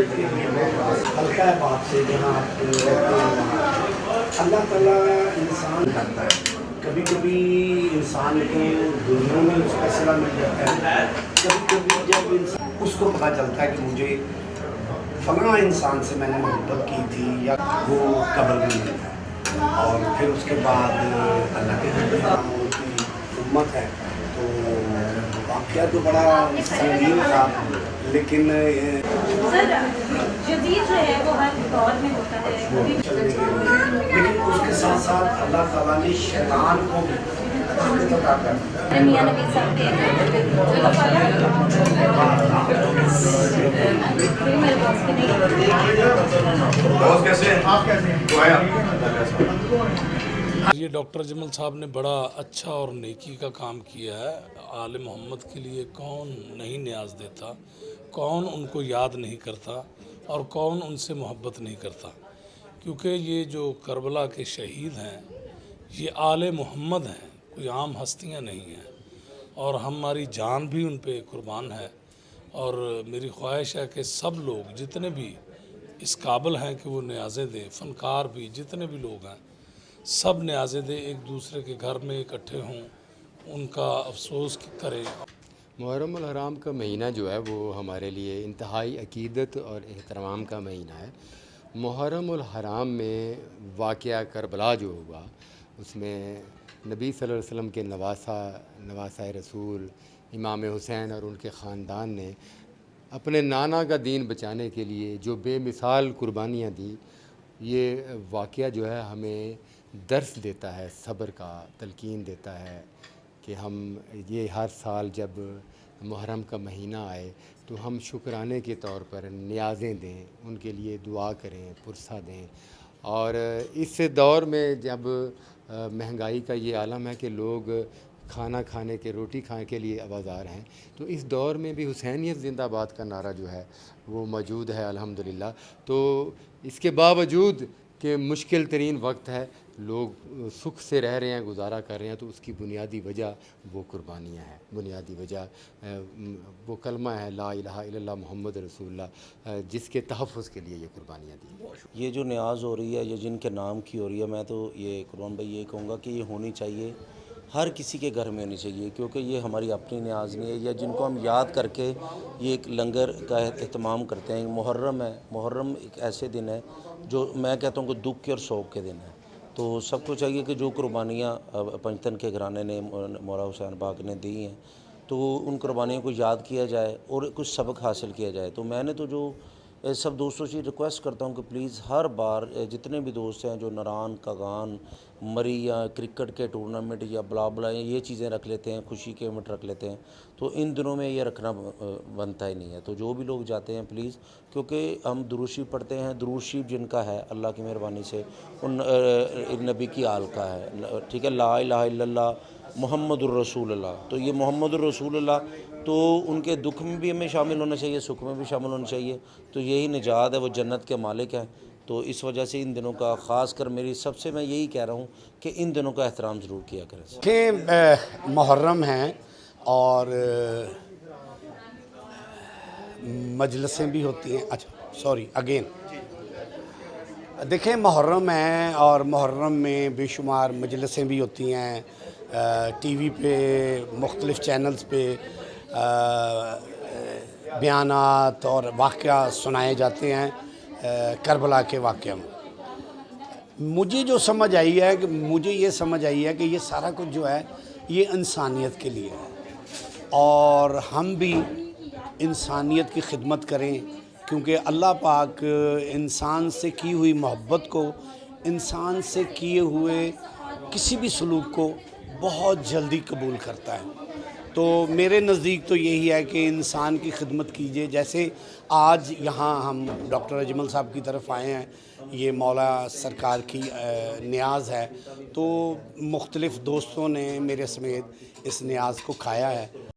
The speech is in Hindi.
हल्का है बात से जहाँ आप रहते हैं। अल्लाह ताला इंसान करता है, कभी कभी इंसान को दुनिया में उसका सिला मिल जाता है, कभी कभी जब इंसान उसको पता चलता है कि मुझे फलां इंसान से मैंने मोहब्बत की थी या वो कब्र में मिलता है। और फिर उसके बाद अल्लाह के की उम्मत है, तो वाक़या तो बड़ा संगीन था, लेकिन जदीद जो है वो हर दौर में होता है। लेकिन उसके साथ साथ अल्लाह ताला ने शैतान को भी ताकत अता कर दी। मियां नबी साहब के ये डॉक्टर अजमल साहब ने बड़ा अच्छा और नेकी का काम किया है। आले मोहम्मद के लिए कौन नहीं न्याज देता, कौन उनको याद नहीं करता और कौन उनसे मोहब्बत नहीं करता, क्योंकि ये जो करबला के शहीद हैं ये आले मोहम्मद हैं, कोई आम हस्तियां नहीं हैं और हमारी जान भी उन पे कुर्बान है। और मेरी ख्वाहिश है कि सब लोग जितने भी इस काबिल हैं कि वो न्याज़ें दें, फ़नकार भी जितने भी लोग हैं सब न्याज़ें दें, एक दूसरे के घर में इकट्ठे हों, उनका अफसोस करें। मुहर्रम अल हराम का महीना जो है वो हमारे लिए इंतहाई अकीदत और एहतराम का महीना है। मुहर्रम अल हराम में वाक़या करबला जो हुआ उसमें नबी सल्लल्लाहु अलैहि वसल्लम के नवासा रसूल इमाम हुसैन और उनके ख़ानदान ने अपने नाना का दीन बचाने के लिए जो बेमिसाल कुर्बानियाँ दी, ये वाक़या जो है हमें दर्स देता है, सब्र का तलकीन देता है कि हम ये हर साल जब मुहर्रम का महीना आए तो हम शुक्राने के तौर पर न्याज़ें दें, उनके लिए दुआ करें, पुरसा दें। और इस दौर में जब महंगाई का ये आलम है कि लोग खाना खाने के, रोटी खाने के लिए आवाज़ार हैं, तो इस दौर में भी हुसैनियत ज़िंदाबाद का नारा जो है वो मौजूद है अल्हम्दुलिल्लाह। तो इसके बावजूद कि मुश्किल तरीन वक्त है, लोग सुख से रह रहे हैं, गुजारा कर रहे हैं, तो उसकी बुनियादी वजह वो कुर्बानियाँ हैं, बुनियादी वजह वो कलमा है ला इलाहा इल्लल्लाह मुहम्मद रसूलुल्लाह, जिसके तहफ़्फ़ुज़ के लिए ये कुर्बानियाँ दी। ये जो न्याज़ हो रही है, ये जिनके नाम की हो रही है, मैं तो ये कुर्बान भाई ये कहूँगा कि ये होनी चाहिए, हर किसी के घर में होनी चाहिए, क्योंकि ये हमारी अपनी न्याज़ नहीं है, या जिनको हम याद करके ये एक लंगर का एहतमाम करते हैं। मुहर्रम है, मुहर्रम एक ऐसे दिन है जो मैं कहता हूँ कि दुख के और शौक़ के दिन है। तो सबको चाहिए कि जो कुर्बानियाँ पंजतन के घराने ने, मौला हुसैन पाक ने दी हैं, तो उन कुर्बानियों को याद किया जाए और कुछ सबक हासिल किया जाए। तो मैंने तो जो सब दोस्तों से रिक्वेस्ट करता हूँ कि प्लीज़ हर बार जितने भी दोस्त हैं जो नारान कागान मरी या क्रिकेट के टूर्नामेंट या बला ये चीज़ें रख लेते हैं, खुशी के इवेंट रख लेते हैं, तो इन दिनों में ये रखना बनता ही नहीं है। तो जो भी लोग जाते हैं प्लीज़, क्योंकि हम दुरूद शरीफ पढ़ते हैं, दुरूद शरीफ जिनका है अल्लाह की मेहरबानी से उन नबी की आल का है, ठीक है, ला इलाहा इल्लल्लाह मुहम्मदुर रसूलुल्लाह। तो ये मुहम्मदुर रसूलुल्लाह, तो उनके दुख में भी हमें शामिल होना चाहिए, सुख में भी शामिल होना चाहिए। तो यही निजात है, वो जन्नत के मालिक हैं। तो इस वजह से इन दिनों का ख़ास कर मेरी सबसे मैं यही कह रहा हूँ कि इन दिनों का एहतराम ज़रूर किया करें। कि मुहर्रम हैं और मजलिसें भी होती हैं। अच्छा सॉरी अगेन, देखें मुहर्रम है और मुहर्रम में बेशुमार मजलिसें भी होती हैं, टीवी पे मुख्तलिफ़ चैनल्स पे बयानात और वाक़या सुनाए जाते हैं करबला के वाक़या में। मुझे जो समझ आई है कि मुझे ये समझ आई है कि ये सारा कुछ जो है ये इंसानियत के लिए है और हम भी इंसानियत की खिदमत करें, क्योंकि अल्लाह पाक इंसान से की हुई मोहब्बत को, इंसान से किए हुए किसी भी सलूक को बहुत जल्दी कबूल करता है। तो मेरे नज़दीक तो यही है कि इंसान की खिदमत कीजिए। जैसे आज यहाँ हम डॉक्टर अजमल साहब की तरफ आए हैं, ये मौला सरकार की न्याज़ है, तो मुख्तलिफ़ दोस्तों ने मेरे समेत इस न्याज़ को खाया है।